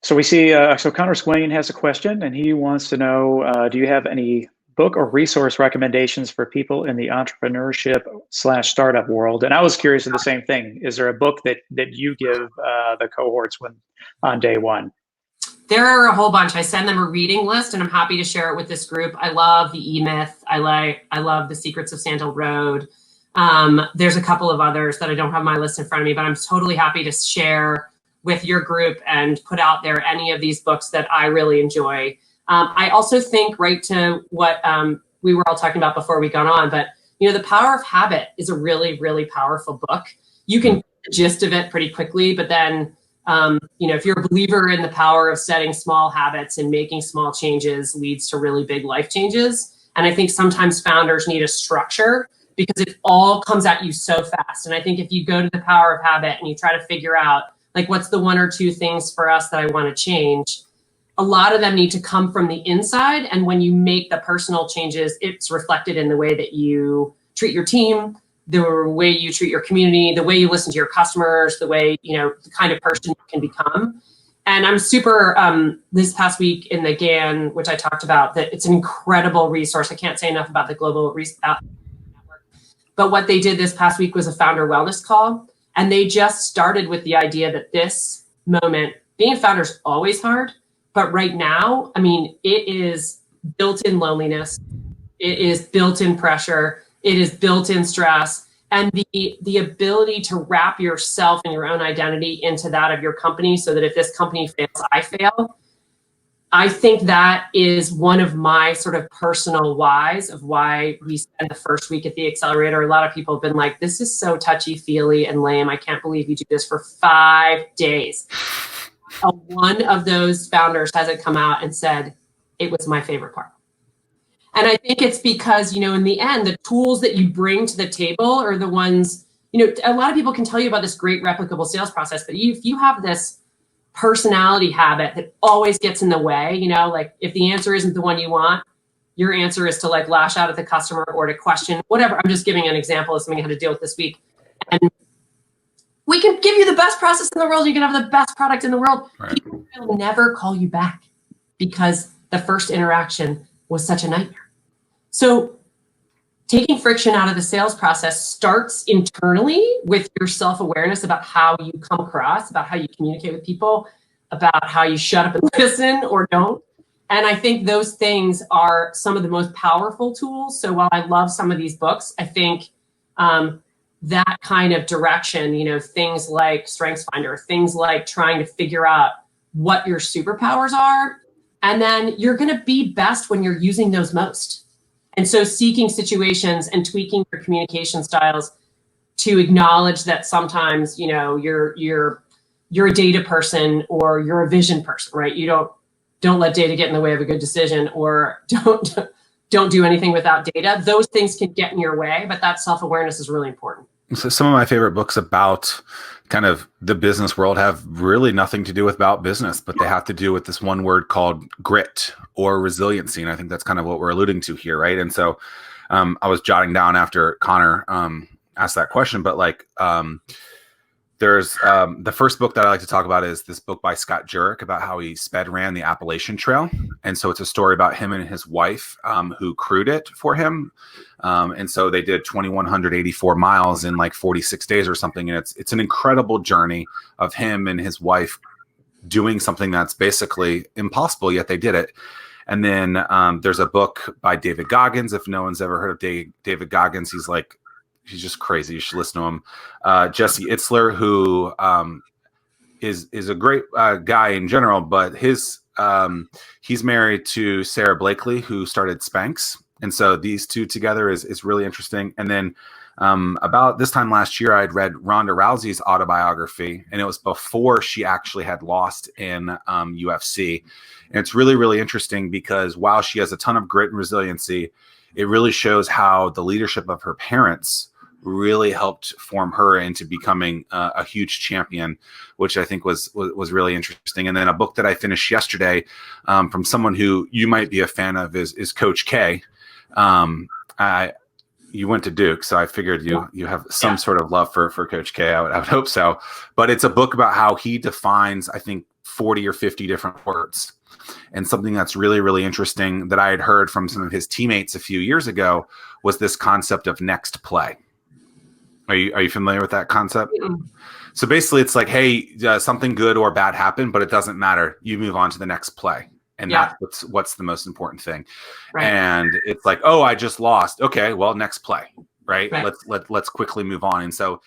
So we see, so Connor Swain has a question and he wants to know, do you have any book or resource recommendations for people in the entrepreneurship slash startup world? And I was curious of the same thing. Is there a book that you give the cohorts when on day one? There are a whole bunch. I send them a reading list and I'm happy to share it with this group. I love the E-Myth. I love The Secrets of Sandhill Road. There's a couple of others that I don't have my list in front of me, but I'm totally happy to share with your group and put out there any of these books that I really enjoy. I also think, right to what we were all talking about before we got on, but The Power of Habit is a really, really powerful book. You can get the gist of it pretty quickly, but then if you're a believer in the power of setting small habits and making small changes leads to really big life changes. And I think sometimes founders need a structure because it all comes at you so fast. And I think if you go to The Power of Habit and you try to figure out, like, what's the one or two things for us that I want to change, a lot of them need to come from the inside. And when you make the personal changes, it's reflected in the way that you treat your team, the way you treat your community, the way you listen to your customers, the way, the kind of person you can become. And I'm super, this past week in the GAN, which I talked about, that it's an incredible resource. I can't say enough about the Global Network. But what they did this past week was a founder wellness call. And they just started with the idea that this moment, being a founder is always hard. But right now, it is built-in loneliness. It is built-in pressure. It is built-in stress. And the ability to wrap yourself and your own identity into that of your company so that if this company fails, I fail. I think that is one of my sort of personal whys of why we spend the first week at the accelerator. A lot of people have been like, this is so touchy-feely and lame. I can't believe you do this for 5 days. One of those founders hasn't come out and said, it was my favorite part. And I think it's because, in the end, the tools that you bring to the table are the ones, a lot of people can tell you about this great replicable sales process, but if you have this personality habit that always gets in the way, like if the answer isn't the one you want, your answer is to like lash out at the customer or to question whatever. I'm just giving an example of something I had to deal with this week. And we can give you the best process in the world. You can have the best product in the world. Right. People will never call you back because the first interaction was such a nightmare. So taking friction out of the sales process starts internally with your self-awareness about how you come across, about how you communicate with people, about how you shut up and listen or don't. And I think those things are some of the most powerful tools. So while I love some of these books, I think that kind of direction, things like StrengthsFinder, things like trying to figure out what your superpowers are. And then you're going to be best when you're using those most. And so seeking situations and tweaking your communication styles to acknowledge that sometimes, you're a data person or you're a vision person, right? You don't let data get in the way of a good decision, or don't do anything without data. Those things can get in your way, but that self-awareness is really important. So some of my favorite books about kind of the business world have really nothing to do with about business, but they have to do with this one word called grit or resiliency. And I think that's kind of what we're alluding to here, right? And so I was jotting down after Connor asked that question, but there's the first book that I like to talk about is this book by Scott Jurek about how he sped ran the Appalachian Trail. And so it's a story about him and his wife who crewed it for him. And so they did 2,184 miles in like 46 days or something. And it's an incredible journey of him and his wife doing something that's basically impossible, yet they did it. And then there's a book by David Goggins. If no one's ever heard of David Goggins, he's just crazy. You should listen to him. Jesse Itzler, who is a great guy in general, but he's married to Sarah Blakely, who started Spanx. And so these two together is really interesting. And then about this time last year, I'd read Ronda Rousey's autobiography, and it was before she actually had lost in UFC. And it's really, really interesting because while she has a ton of grit and resiliency, it really shows how the leadership of her parents really helped form her into becoming a huge champion, which I think was really interesting. And then a book that I finished yesterday from someone who you might be a fan of is Coach K. You went to Duke, so I figured you have some sort of love for Coach K. I would hope so. But it's a book about how he defines, I think, 40 or 50 different words. And something that's really, really interesting that I had heard from some of his teammates a few years ago was this concept of next play. Are you familiar with that concept? Mm-hmm. So basically it's like, hey, something good or bad happened, but it doesn't matter. You move on to the next play. And that's what's the most important thing. Right. And it's like, oh, I just lost. Okay, well, next play, right? Let's quickly move on. And so